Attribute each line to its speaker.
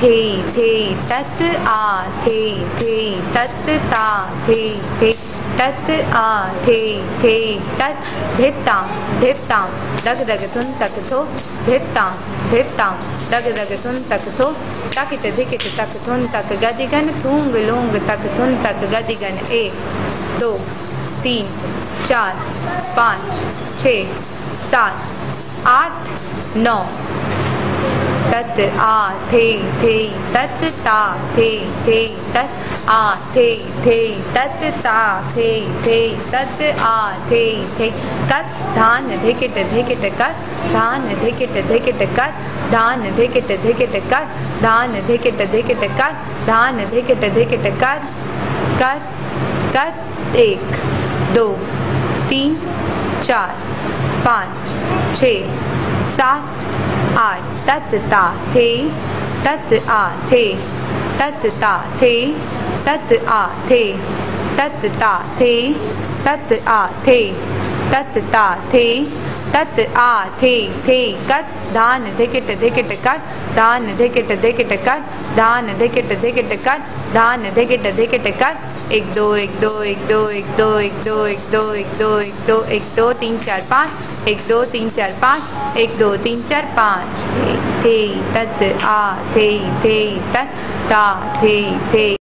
Speaker 1: थे थे तत आ थे थे तत ता थे थे तत आ थे थे तत धित्तां धित्तां दग दग तुन तक थो धित्तां धित्तां दग दग तुन तक थो तकित धिकित तक तुन तक गदिगन थूंग लूंग तक तुन तक गदिगन 1 2 3 4 5 6 7 8 9 तत आ थे तत ता थे तत आ थे तत ता थे तत आ थे कत धान धिकिट धिकिट कत धान धिकिट धिकिट कत धान धिकिट धिकिट कत धान धिकिट धिकिट कत धान धिकिट धिकिट कत कत कत 1 2 3 4 5 6 7 8 तत ता थे तत आ थे तत ता थे तत आ थे तत ता थे तत आ थे तत ता थे तत आ थे कत धान धिकिट धिकिट कत धान धिकिट धिकिट कत धान धिकिट धिकिट कत धान धिकिट धिकिट कत 1 2 1 2 1 2 1 2 1 2 1 2 1 2 1 2 1 2 3 4 5 1 2 3 4 5 1 2 3 4 5 थे तत आ थे तत ता थे